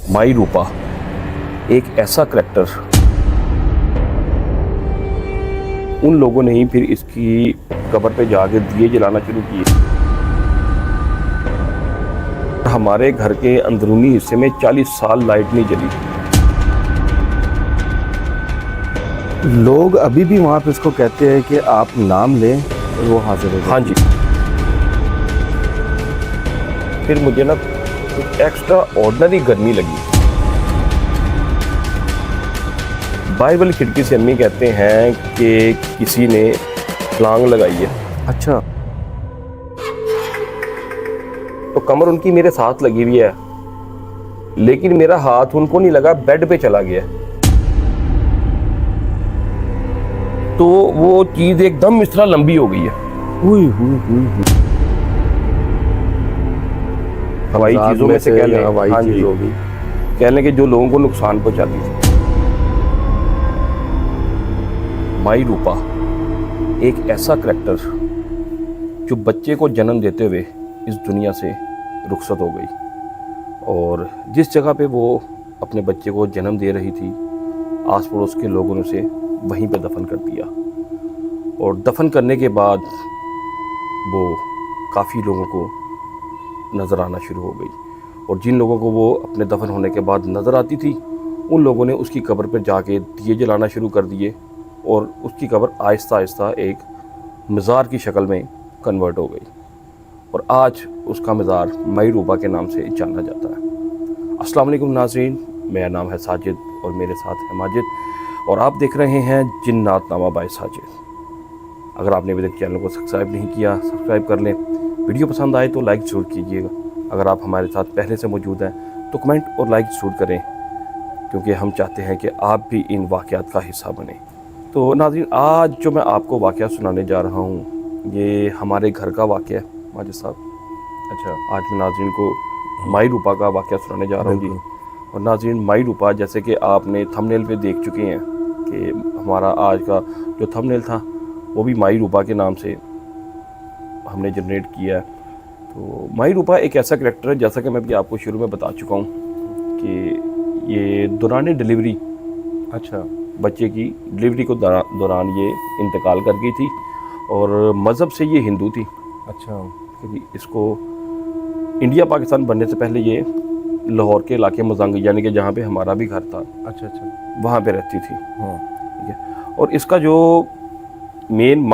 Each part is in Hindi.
माई रूपा एक ऐसा करैक्टर, उन लोगों ने ही फिर इसकी कब्र पे जाके दिए जलाना शुरू किए। हमारे घर के अंदरूनी हिस्से में 40 साल लाइट नहीं जली। लोग अभी भी वहाँ पे इसको कहते हैं कि आप नाम लें और वो हाजिर हो। हाँ जी। फिर मुझे ना कुछ एक्स्ट्रा ऑर्डिनरी गर्मी लगी। बाइबल खिड़की से अम्मी कहते हैं कि किसी ने छलांग लगाई है। अच्छा, तो कमर उनकी मेरे साथ लगी हुई है, लेकिन मेरा हाथ उनको नहीं लगा, बेड पे चला गया। तो वो चीज एकदम इस तरह लंबी हो गई है। हुई हुई हुई हुई। हवाई चीजों में से कह लें, हवाई हाँ चीज जी, होगी। कह लें कि जो लोगों को नुकसान पहुंचाती थी। माई रूपा एक ऐसा करैक्टर जो बच्चे को जन्म देते हुए इस दुनिया से रुखसत हो गई, और जिस जगह पे वो अपने बच्चे को जन्म दे रही थी, आस पड़ोस के लोगों ने उसे वहीं पे दफन कर दिया। और दफन करने के बाद वो काफ़ी लोगों को नज़र आना शुरू हो गई, और जिन लोगों को वो अपने दफन होने के बाद नज़र आती थी, उन लोगों ने उसकी कब्र पर जाके दिए जलाना शुरू कर दिए, और उसकी कब्र आहिस्ता आहिस्ता एक मज़ार की शक्ल में कन्वर्ट हो गई, और आज उसका मज़ार माई रूपा के नाम से जाना जाता है। अस्सलाम वालेकुम नाज़रीन, मेरा नाम है साजिद और मेरे साथ है माजिद, और आप देख रहे हैं जिन्नात नामा बाय साजिद। अगर आपने अभी तक चैनल को सब्सक्राइब नहीं किया, सब्सक्राइब कर लें। वीडियो पसंद आए तो लाइक ज़रूर कीजिएगा। अगर आप हमारे साथ पहले से मौजूद हैं तो कमेंट और लाइक ज़रूर करें, क्योंकि हम चाहते हैं कि आप भी इन वाक़यात का हिस्सा बने। तो नाज़रीन, आज जो मैं आपको वाक़या सुनाने जा रहा हूँ, ये हमारे घर का वाक़या है माजिद साहब। अच्छा, आज मैं नाज़रीन को माई रूपा का वाक़या सुनाने जा रहा हूँ जी। और नाज़रीन, माई रूपा, जैसे कि आपने थंबनेल पे देख चुके हैं कि हमारा आज का जो थंबनेल था वो भी माई रूपा के नाम से हमने जनरेट किया है। तो माई रूपा एक ऐसा करैक्टर है, जैसा कि मैं भी आपको शुरू में बता चुका हूँ, कि ये दौरान डिलीवरी, अच्छा, बच्चे की डिलीवरी को दौरान ये इंतकाल कर गई थी, और मज़हब से ये हिंदू थी। अच्छा, क्योंकि इसको इंडिया पाकिस्तान बनने से पहले ये लाहौर के इलाके मजंग, यानी कि जहाँ पे हमारा भी घर था, अच्छा, अच्छा, वहाँ पे रहती थी। हाँ, ठीक है। और इसका जो मेन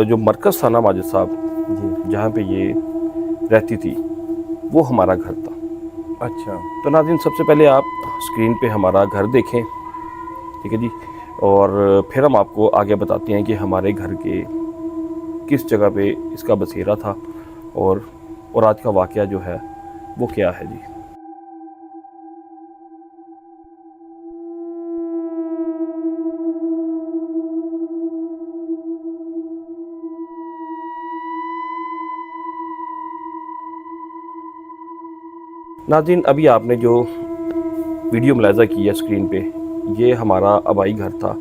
जो मरकज़ था ना माजिद साहब, जी, जहाँ पे ये रहती थी, वो हमारा घर था। अच्छा, तो नाज़रीन, सबसे पहले आप स्क्रीन पे हमारा घर देखें, ठीक है जी, और फिर हम आपको आगे बताते हैं कि हमारे घर के किस जगह पे इसका बसेरा था, और आज का वाक़या जो है वो क्या है जी। नाज़रीन, अभी आपने जो वीडियो मुलाहिज़ा की है स्क्रीन पे, ये हमारा आबाई घर था,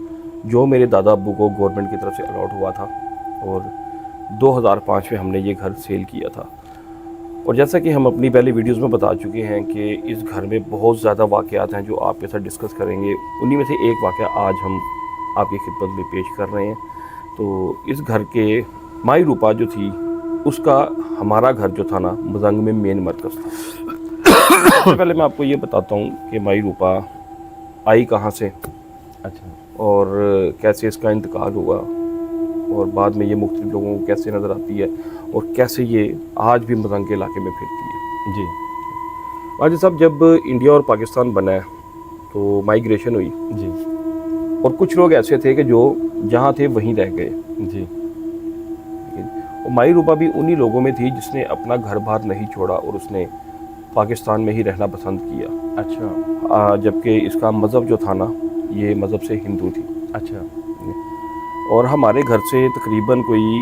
जो मेरे दादा अब्बू को गवर्नमेंट की तरफ से अलॉट हुआ था, और 2005 में हमने ये घर सेल किया था। और जैसा कि हम अपनी पहले वीडियोस में बता चुके हैं कि इस घर में बहुत ज़्यादा वाक़यात हैं जो आपके साथ डिस्कस करेंगे। उन्हीं में से एक वाक़या आज हम आपकी खिदमत में पेश कर रहे हैं। तो इस घर के माई रूपा जो थी, उसका हमारा घर जो था ना, मजंग में मेन मरकज़ था। सबसे पहले मैं आपको ये बताता हूँ कि माई रूपा आई कहाँ से, अच्छा, और कैसे इसका इंतकाल हुआ, और बाद में ये मुख्तलिफ लोगों को कैसे नज़र आती है, और कैसे ये आज भी मजंग के इलाके में फिरती है जी, वाजिद साहब। जब इंडिया और पाकिस्तान बना है तो माइग्रेशन हुई, जी, और कुछ लोग ऐसे थे कि जो जहाँ थे वहीं रह गए। जी, और माई रूपा भी उन्हीं लोगों में थी जिसने अपना घर बार नहीं छोड़ा, और उसने पाकिस्तान में ही रहना पसंद किया। अच्छा, जबकि इसका मज़हब जो था ना, ये मज़हब से हिंदू थी। अच्छा, और हमारे घर से तकरीबन कोई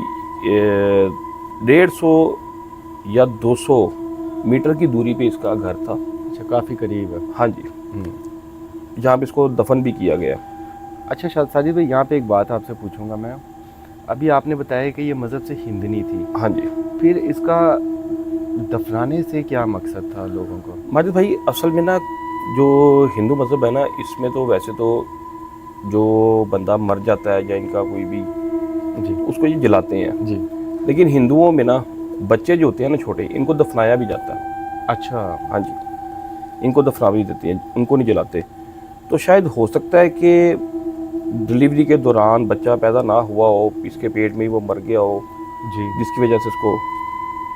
150 या 200 मीटर की दूरी पे इसका घर था। अच्छा, काफ़ी करीब है। हाँ जी, जहाँ पे इसको दफन भी किया गया। अच्छा साजिद भाई, यहाँ पे एक बात आपसे पूछूंगा मैं। अभी आपने बताया कि ये मज़हब से हिंदनी थी, हाँ जी फिर इसका दफनाने से क्या मकसद था लोगों को? माजिद भाई, असल में ना जो हिंदू मज़हब है ना, इसमें तो वैसे तो जो बंदा मर जाता है या इनका कोई भी जी उसको ये जलाते हैं, जी। लेकिन हिंदुओं में ना बच्चे जो होते हैं ना छोटे, इनको दफनाया भी जाता है। अच्छा। हाँ जी, इनको दफना भी देते हैं, उनको नहीं जलाते। तो शायद हो सकता है कि डिलीवरी के दौरान बच्चा पैदा ना हुआ हो, इसके पेट में ही वो मर गया हो, जी। जिसकी वजह से उसको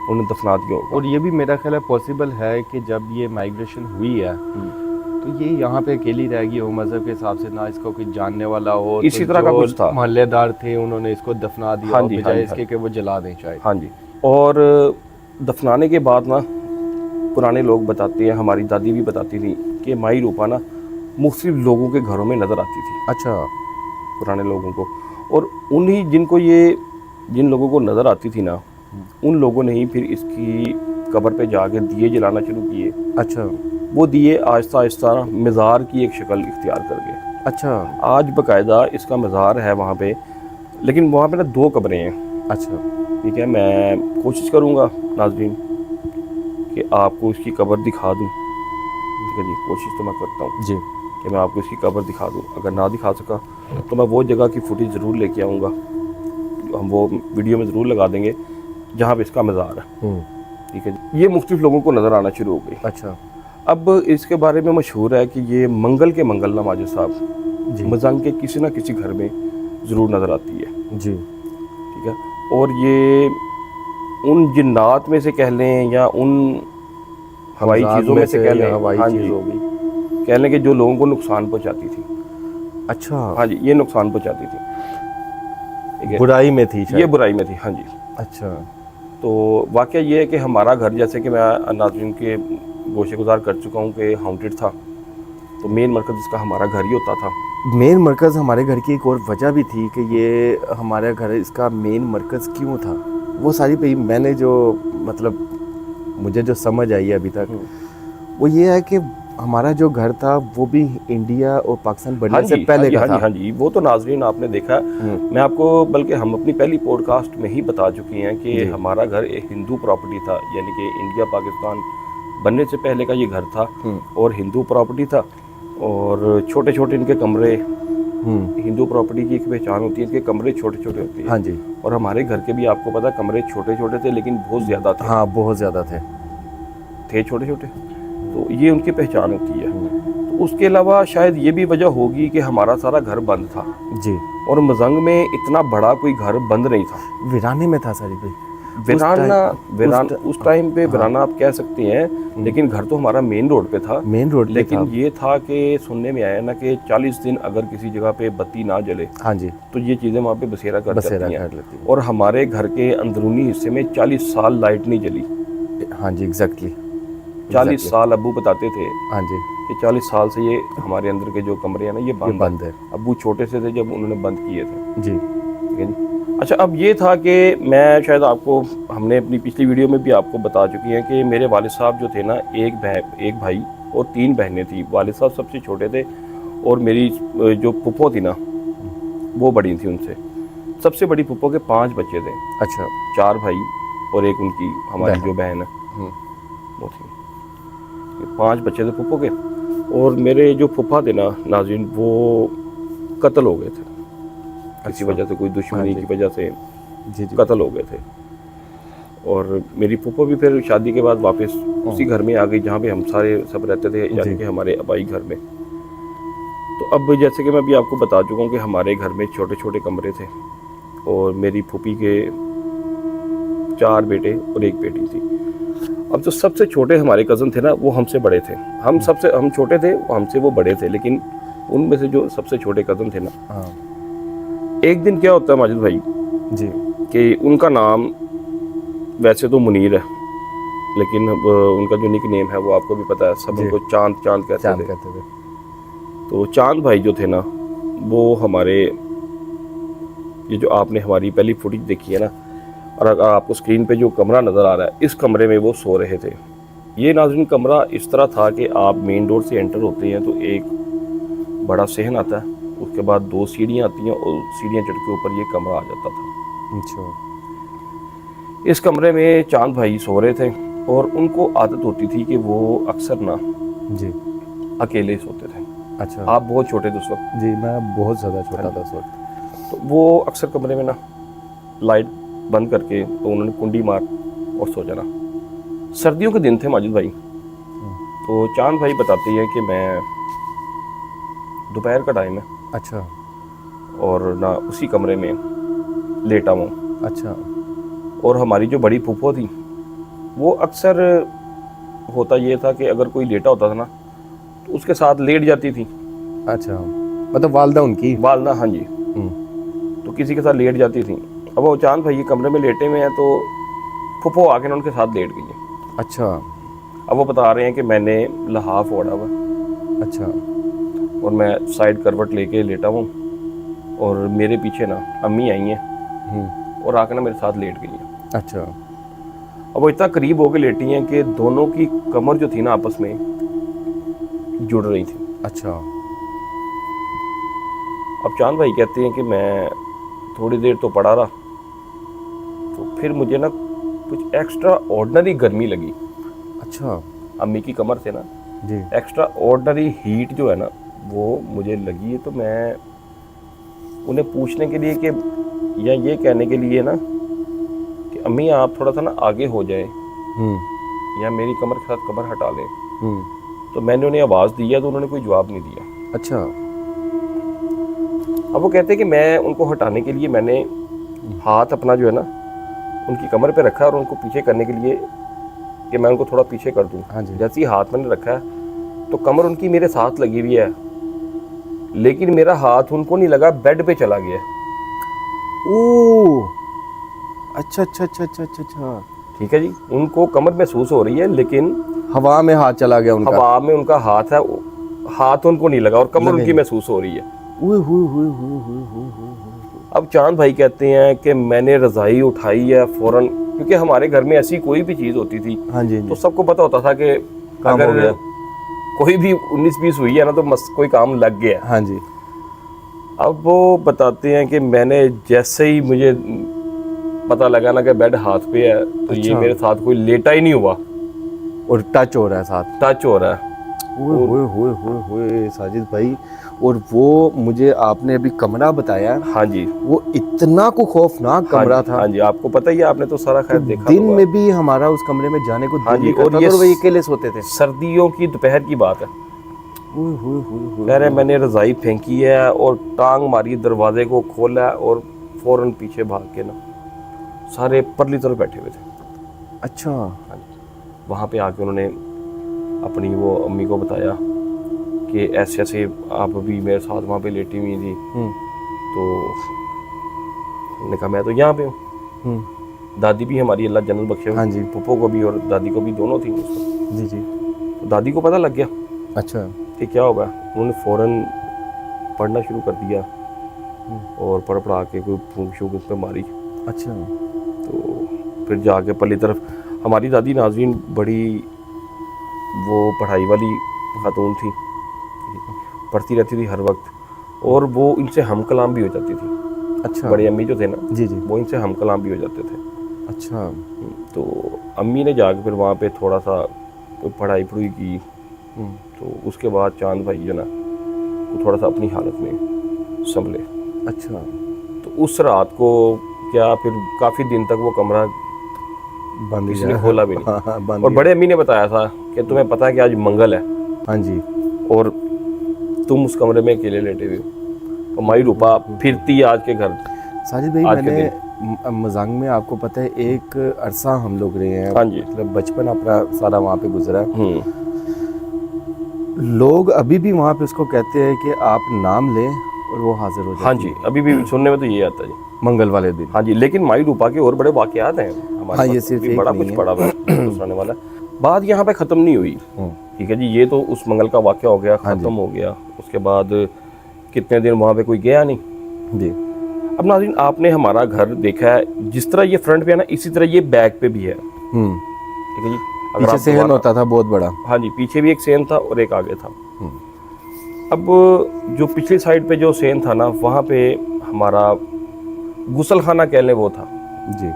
उन्होंने दफना दिया होगा। और ये भी मेरा ख्याल है पॉसिबल है कि जब ये माइग्रेशन हुई है तो ये यहाँ पे अकेली रहेगी हो, मज़हब के हिसाब से ना इसको कोई जानने वाला हो, इसी तो तरह का जो कुछ था। मोहल्लेदार थे उन्होंने इसको दफना दिया हाँ हो, जी, हाँ बजाय जी, इसके कि वो जला दें शायद। हाँ जी। और दफनाने के बाद ना पुराने लोग बताते हैं, हमारी दादी भी बताती थी कि माई रूपा ना मुख्तलिफ लोगों के घरों में नज़र आती थी, अच्छा। पुराने लोगों को। और उन्हीं जिन लोगों को नज़र आती थी ना, उन लोगों ने ही फिर इसकी कब्र पे जाके दिए जलाना शुरू किए। अच्छा। वो दिए आहिस्ता आहिस्ता मज़ार की एक शक्ल इख्तियार कर गए। अच्छा। आज बाकायदा इसका मज़ार है वहाँ पे, लेकिन वहाँ पे ना 2 कब्रें हैं। अच्छा। ठीक है, मैं कोशिश करूँगा नाज़रीन कि आपको इसकी कब्र दिखा दूँ। ठीक है जी, कोशिश तो मैं करता हूँ जी कि मैं आपको इसकी कब्र दिखा दूँ। अगर ना दिखा सका तो मैं वो जगह की फुटेज ज़रूर लेके आऊँगा, हम वो वीडियो में ज़रूर लगा देंगे जहाँ पे इसका मज़ार है। ठीक है जी, ये मुख्तलिफ लोगों को नज़र आना शुरू हो गई। अच्छा। अब इसके बारे में मशहूर है कि ये मंगल के मंगल नमाज साहब जी मजंग के किसी ना किसी घर में ज़रूर नज़र आती है। जी। ठीक है, और ये उन जिन्नात में से कह लें या उन हवाई हमज़ाद चीज़ों में से कह लें, हवाई हाँ चीज़ जी, होगी। कह लें कि जो लोगों को नुकसान पहुंचाती थी। अच्छा। हाँ जी, ये नुकसान पहुंचाती थी। ठीक है, बुराई में थी शायद। ये बुराई में थी। हाँ जी। अच्छा। तो वाक़या ये है कि हमारा घर, जैसे कि मैं नाज़रीन के गोशेगुज़ार कर चुका हूँ कि हाउंटेड था, तो मेन मरकज़ इसका हमारा घर ही होता था। मेन मरकज़ हमारे घर की एक और वजह भी थी कि ये हमारे घर इसका मेन मरकज़ क्यों था, वो सारी भाई मैंने जो मतलब मुझे जो समझ आई है अभी तक, वो ये है कि हमारा जो घर था वो भी इंडिया और पाकिस्तान बनने से पहले का हाँ जी, था। हाँ जी, वो तो नाज़रीन आपने देखा। मैं आपको, बल्कि हम अपनी पहली पॉडकास्ट में ही बता चुके हैं कि हमारा घर एक हिंदू प्रॉपर्टी था, यानी कि इंडिया पाकिस्तान बनने से पहले का ये घर था और हिंदू प्रॉपर्टी था। और छोटे छोटे इनके कमरे, हिंदू प्रॉपर्टी की एक पहचान होती है, इनके कमरे छोटे छोटे होते हैं। हाँ जी। और हमारे घर के भी आपको पता, कमरे छोटे छोटे थे लेकिन बहुत ज़्यादा थे। हाँ, बहुत ज़्यादा थे छोटे छोटे, तो ये उनकी पहचान होती है। तो उसके अलावा शायद ये भी वजह होगी कि हमारा सारा घर बंद था जी। और मजंग में इतना बड़ा कोई घर बंद नहीं था। वीराने में था सारी भाई। उस टाइम पे वीराना आप कह सकते हैं, लेकिन घर तो हमारा मेन रोड पे था। मेन रोड पे लेकिन था। ये था कि सुनने में आया ना कि 40 दिन अगर किसी जगह पे बत्ती ना जले, हाँ जी, तो ये चीज़ें वहाँ पे बसेरा कर जाती कर हैं। लेती और हमारे घर के अंदरूनी हिस्से में 40 साल लाइट नहीं जली। है। हाँ जी, एग्जैक्टली 40 साल अब्बू बताते थे हाँ जी, कि 40 साल से ये हमारे अंदर के जो कमरे हैं ना, ये बंद है। अब्बू छोटे से थे जब उन्होंने बंद किए थे। जी ठीक है जी। अच्छा, अब ये था कि मैं शायद आपको, हमने अपनी पिछली वीडियो में भी आपको बता चुकी हैं कि मेरे वालिद साहब जो थे ना, एक भाई और 3 बहनें थी। वालिद साहब सबसे छोटे थे और मेरी जो फुप्पो थी ना, वो बड़ी थी उनसे। सबसे बड़ी फुप्पो के 5 बच्चे थे। अच्छा। 4 भाई और एक उनकी हमारी जो बहन है वो थी। 5 बच्चे थे फुप्पो के। और मेरे जो फुप्पा थे ना नाज़रीन, वो कत्ल हो गए थे किसी वजह से, कोई दुश्मनी की वजह से जी कत्ल हो गए थे। और मेरी फुप्पो भी फिर शादी के बाद वापस उसी घर में आ गई जहाँ पे हम सारे सब रहते थे, यानी कि हमारे आबाई घर में। तो अब जैसे कि मैं भी आपको बता चुका हूँ कि हमारे घर में छोटे छोटे कमरे थे और मेरी फूफी के 4 बेटे और 1 बेटी थी। अब जो सबसे छोटे हमारे कज़न थे ना, वो हमसे बड़े थे। हम छोटे थे, हमसे वो बड़े थे, लेकिन उनमें से जो सबसे छोटे कज़न थे ना, एक दिन क्या होता है माजिद भाई जी, कि उनका नाम वैसे तो मुनीर है, लेकिन उनका जो निक नेम है वो आपको भी पता है, सब उनको चांद कहते थे। तो चांद भाई जो थे ना, वो हमारे, ये जो आपने हमारी पहली फुटेज देखी है ना, और अगर आपको स्क्रीन पे जो कमरा नज़र आ रहा है, इस कमरे में वो सो रहे थे। ये नाज़रीन कमरा इस तरह था कि आप मेन डोर से एंटर होते हैं तो एक बड़ा सहन आता है, उसके बाद 2 सीढ़ियाँ आती हैं और सीढ़ियाँ चढ़ के ऊपर ये कमरा आ जाता था। अच्छा। इस कमरे में चांद भाई सो रहे थे और उनको आदत होती थी कि वो अक्सर ना जी अकेले ही सोते थे। अच्छा। आप बहुत छोटे थे उस वक्त, जी, मैं बहुत ज़्यादा छोटा था उस वक्त। तो वो अक्सर कमरे में ना लाइट बंद करके तो उन्होंने कुंडी मार और सो जाना। सर्दियों के दिन थे माजिद भाई, तो चांद भाई बताते हैं कि मैं दोपहर का टाइम है अच्छा। और ना उसी कमरे में लेटा हूँ, अच्छा। और हमारी जो बड़ी फूफो थी वो अक्सर होता ये था कि अगर कोई लेटा होता था ना तो उसके साथ लेट जाती थी। अच्छा, मतलब वालदा उनकी। वालदा, हाँ जी, तो किसी के साथ लेट जाती थी। अब वो चांद भाई कमरे में लेटे हुए हैं तो फूफो आके ना उनके साथ लेट गई है। अच्छा। अब वो बता रहे हैं कि मैंने लहाफ ओढ़ा हुआ अच्छा। और मैं साइड करवट लेके लेटा हूँ और मेरे पीछे ना अम्मी आई हैं और आके ना मेरे साथ लेट गई हैं। अच्छा। अब वो इतना करीब होके लेटी हैं कि दोनों की कमर जो थी ना आपस में जुड़ रही थी। अच्छा। अब चांद भाई कहते हैं कि मैं थोड़ी देर तो पड़ा रहा, तो फिर मुझे ना कुछ एक्स्ट्रा ऑर्डिनरी गर्मी लगी। अच्छा। अम्मी की कमर से ना जी। एक्स्ट्रा ऑर्डिनरी हीट जो है ना वो मुझे लगी है। तो मैं उन्हें पूछने के लिए कि या ये कहने के लिए ना कि अम्मी आप थोड़ा सा ना आगे हो जाए या मेरी कमर के साथ कमर हटा लें, तो मैंने उन्हें आवाज़ दी है तो उन्होंने कोई जवाब नहीं दिया। अच्छा। अब वो कहते हैं कि मैं उनको हटाने के लिए मैंने हाथ अपना जो है ना उनकी कमर पे रखा और उनको पीछे करने के लिए कि मैं उनको थोड़ा पीछे कर दूं। हाँ जी। जैसे ही हाथ मैंने रखा है तो कमर उनकी मेरे साथ लगी हुई है, लेकिन मेरा हाथ उनको नहीं लगा, बेड पे चला गया। ओह, अच्छा अच्छा अच्छा अच्छा अच्छा अच्छा। ठीक है जी, उनको कमर महसूस हो रही है लेकिन हवा में हाथ चला गया उनका। हवा में उनका हाथ है, हाथ उनको नहीं लगा और कमर लगे उनकी नहीं। महसूस हो रही है। ओए होए होए होए होए होए होए। अब चांद भाई कहते हैं कि मैंने रज़ाई उठाई है फौरन, क्योंकि हमारे घर में ऐसी कोई भी चीज़ होती थी हाँ जी तो जी। सबको पता होता था कि काम हो अगर गया। कोई भी 19-20 हुई है ना तो कोई काम लग गया। हाँ जी। अब वो बताते हैं कि मैंने जैसे ही मुझे पता लगा ना कि बेड हाथ पे है तो ये अच्छा। मेरे साथ कोई लेटा ही नहीं हुआ, और टच हो रहा है साथ। टच हो रहा है। ओए होए होए होए होए साजिद भाई, और वो मुझे आपने अभी कमरा बताया, हाँ जी, वो इतना को खौफनाक कमरा था। हाँ जी, आपको पता ही है, आपने तो सारा खैर देखा दिन होगा। में भी हमारा उस कमरे में जाने को हाँ दिल जी, नहीं करता था, और वही अकेले सोते थे। सर्दियों की दोपहर की बात है। ओए होए होए होए। कह रहे मैंने रज़ाई फेंकी है और टांग मारी, दरवाजे को खोला और फौरन पीछे भाग के ना सारे परली तरफ बैठे हुए थे। अच्छा। हाँ जी, वहाँ पे आके उन्होंने अपनी वो अम्मी को बताया कि ऐसे ऐसे आप अभी मेरे साथ वहाँ पे लेटी हुई थी। तो उन्होंने कहा मैं तो यहाँ पे हूँ। दादी भी हमारी अल्लाह जन्नत बख्शे, हाँ जी। पप्पो को भी और दादी को भी, दोनों थी उस वक्त। जी जी। तो दादी को पता लग गया अच्छा। कि क्या होगा। उन्होंने फ़ौरन पढ़ना शुरू कर दिया और पढ़ पढ़ा के कोई फूंक शूक उस पर मारी। अच्छा। तो फिर जाके पल्ली तरफ, हमारी दादी नाज़रीन बड़ी वो पढ़ाई वाली खातून थी, पढ़ती रहती थी हर वक्त, और वो इनसे हम कलाम भी हो जाती थी। अच्छा। बड़े अम्मी जो थे ना, जी जी। वो इनसे हम कलाम भी हो जाते थे। अच्छा। तो अम्मी ने जाके फिर वहाँ पे थोड़ा सा पढ़ाई पढ़ाई की। तो उसके बाद चांद भाई जो ना वो थोड़ा सा अपनी हालत में संभले। अच्छा। तो उस रात को क्या फिर काफ़ी दिन तक वो कमरा बंद किसी ने खोला भी नहीं। हाँ हाँ, बंद और ही बड़े अम्मी ने बताया था कि तुम्हें पता है कि आज मंगल है है। हाँ जी। और तुम उस कमरे में अकेले लेटे हुए हो और माई रूपा फिरती है आज के घर। साजिद भाई, आज के मैंने मजाक में, आपको पता है एक अरसा हम लोग रहे हैं। हाँ जी। मतलब बचपन अपना सारा वहाँ पे गुजरा है। हम्म, लोग अभी भी वहाँ पे उसको कहते हैं कि आप नाम लें और वो हाजिर हो जाए। हाँ जी, अभी भी सुनने में तो ये आता है जी। मंगल वाले दिन। हाँ जी, लेकिन माई रूपा के और बड़े वाकयात हैं हमारे हाँ, पास, ये सिर्फ अभी एक बड़ा नहीं कुछ है। पड़ा हुआ है सुनाने वाला। बात यहाँ पे ख़त्म नहीं हुई। ठीक है जी, ये तो उस मंगल का वाकया हो गया, ख़त्म हो गया। उसके बाद कितने दिन वहाँ पे कोई गया नहीं जी। अब नाज़रीन, आपने हमारा घर देखा है, जिस तरह ये फ्रंट पे है ना, इसी तरह ये बैक पे भी है। ठीक है जी, अगर पीछे आप सहन दोबारा- होता था बहुत बड़ा। हाँ जी, पीछे भी एक सेन था और एक आगे था। अब जो पिछली साइड पे जो सेन था ना, वहाँ पे हमारा गुसल खाना कह लें वो था जी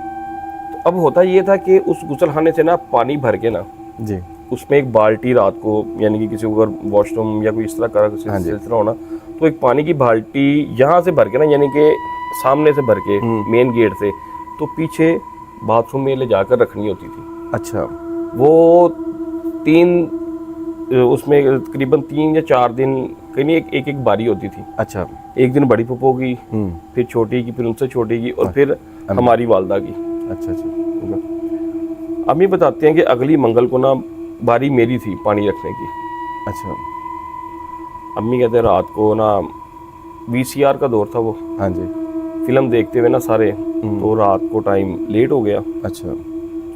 तो अब होता ये था कि उस गुसल खाने से ना पानी भर के ना जी। उसमें एक बाल्टी रात को, यानी कि किसी को अगर वॉशरूम या कोई इस तरह का सिलसिला होना, तो एक पानी की बाल्टी यहाँ से भर के ना, यानी कि सामने से भर के मेन गेट से, तो पीछे बाथरूम में ले जाकर रखनी होती थी। अच्छा। वो उसमें तकरीबन 3 या 4 दिन कहीं एक बारी होती थी। अच्छा। एक दिन बड़ी पप्पो की, फिर छोटी की, फिर उनसे छोटी की, और फिर हमारी वालदा की। अच्छा अच्छा। अम्मी बताते हैं कि अगली मंगल को ना बारी मेरी थी पानी रखने की। अच्छा। अम्मी कहते हैं रात को ना VCR का दौर था वो, हाँ जी। फिल्म देखते हुए ना सारे, तो रात को टाइम लेट हो गया। अच्छा।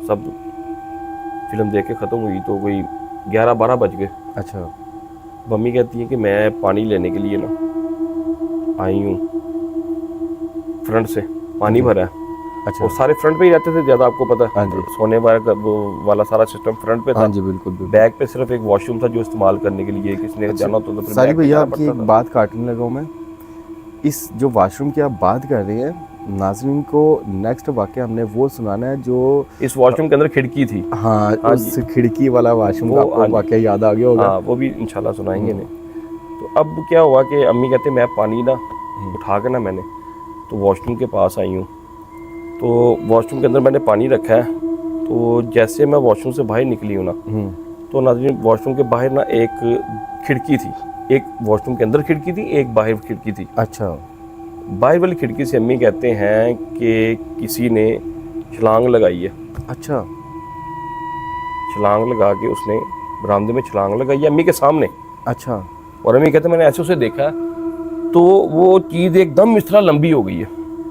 सब फिल्म देख के ख़त्म हुई तो कोई 11-12 बज गए। अच्छा। मम्मी कहती है कि मैं पानी लेने के लिए ना आई हूँ, फ्रंट से पानी भरा है। अच्छा। और सारे फ्रंट पे ही रहते थे ज़्यादा, आपको पता है। हाँ जी। सोने वाला सारा सिस्टम फ्रंट पे था। हाँ जी, बिल्कुल बिल्कुल। बैक पे सिर्फ एक वॉशरूम था जो इस्तेमाल करने के लिए किसी ने जाना होता तो फिर सारी बैक पे भैया जाना आपकी पड़ता एक था। बात काटने लगा हूँ मैं। इस जो वॉशरूम की आप बात कर रहे हैं, नाज़रीन को नेक्स्ट वाक़या हमने वो सुनाना है जो इस वॉशरूम के अंदर खिड़की थी। हाँ, उस खिड़की वाला वॉशरूम का आपको वाक़या याद आ गया होगा। हाँ, वो भी इंशाल्लाह सुनाएंगे ने। तो अब क्या हुआ कि अम्मी कहते मैं पानी ना उठा के ना मैंने तो वॉशरूम के पास आई हूँ, तो वॉशरूम के अंदर मैंने पानी रखा है। तो जैसे मैं वॉशरूम से बाहर निकली हूँ ना, तो नाज़रीन वॉशरूम के बाहर ना एक खिड़की थी, एक वॉशरूम के अंदर खिड़की थी, एक बाहर खिड़की थी। अच्छा। बाहर वाली खिड़की से अम्मी कहते हैं कि किसी ने छलांग लगाई है। अच्छा। छलांग लगा के उसने बरामदे में छलांग लगाई है अम्मी के सामने। अच्छा। और अम्मी कहते मैंने ऐसे उसे देखा तो वो चीज़ एकदम इस तरह लंबी हो गई है।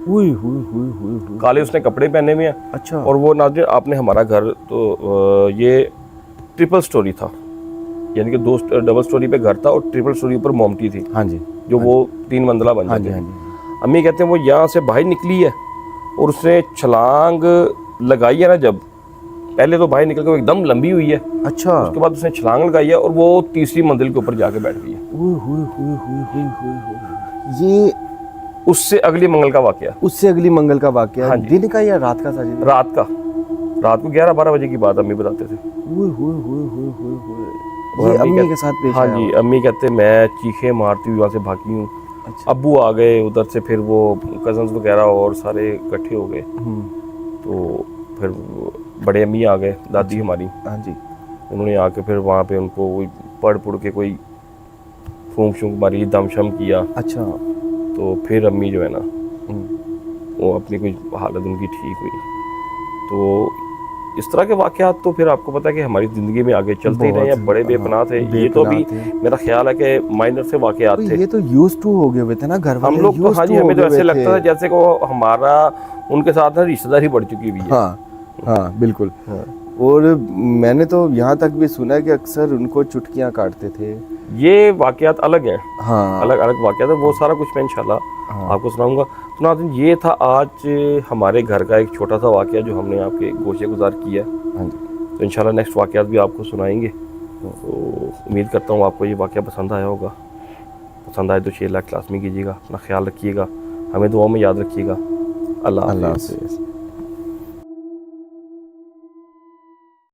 हुई हुई हुई हुई हुई। काले उसने कपड़े पहने हुए हैं। अच्छा। और वो नाज़रीन आपने हमारा घर तो ये ट्रिपल स्टोरी था, यानी कि 2 डबल स्टोरी पे घर था और ट्रिपल स्टोरी पर मोमटी थी। हाँ जी। जो वो 3 मंजिला बन हाँ जाती जी। है। हाँ जी। अम्मी कहते हैं वो यहाँ से बाहर निकली है और उसने छलांग लगाई है ना, जब पहले तो बाहर निकल के वो एकदम लंबी हुई है। अच्छा। उसके बाद उसने छलांग लगाई है और वो 3री मंजिल के ऊपर जाके बैठ गई है। हुई हुई हुई हुई हुई हुई हुई। ये उससे अगली मंगल का वाकया। उससे अगली मंगल का वाकया। हाँ जी। दिन का या रात का साजिद? रात को 11-12 बजे की बात अम्मी बताते थे। हुई हुई हुई हुई हुई हुई। और ये अम्मी के साथ पेश हाँ आया जी, होगा। अम्मी कहते मैं चीखे मारती हुई वहाँ से भागी हूँ। अच्छा। अब्बू आ गए उधर से, फिर वो कजन्स वगैरह और सारे इकट्ठे हो गए। तो फिर बड़े अम्मी आ गए, दादी हमारी। हाँ जी। उन्होंने आके फिर वहाँ पे उनको पढ़ के कोई फूंक शूंक मारी, दमशम किया। अच्छा। तो फिर अम्मी जो है ना वो अपनी कुछ हालत उनकी ठीक हुई। तो इस तरह के वाक़यात तो फिर आपको पता है कि हमारी ज़िंदगी में आगे चलते ही रहे हैं, बड़े बेपनाह थे। ये तो भी मेरा ख्याल है कि माइनर से वाक़यात थे। ये तो यूज्ड टू हो गए हुए थे ना घर वाले। हम लोग तो हाँ जी, हमें तो ऐसे लगता था जैसे को हमारा उनके साथ ना रिश्तेदारी बढ़ चुकी हुई है। हाँ हाँ बिल्कुल। और मैंने तो यहाँ तक भी सुना है कि अक्सर उनको चुटकियाँ काटते थे। ये वाक़यात अलग है। हाँ, अलग अलग वाक़यात है, वो सारा कुछ मैं इंशाल्लाह आपको सुनाऊंगा। तो नाज़रीन ये था आज हमारे घर का एक छोटा सा वाक़या जो हमने आपके गोशे गुजार किया। हाँ जी। तो इंशाल्लाह नेक्स्ट वाक़यात भी आपको सुनाएंगे। तो उम्मीद करता हूँ आपको ये वाक़या पसंद आया होगा। पसंद आए तो शेयर लाइक लाज़मी कीजिएगा। अपना ख्याल रखिएगा, हमें दुआ में याद रखिएगा। अल्लाह हाफ़िज़।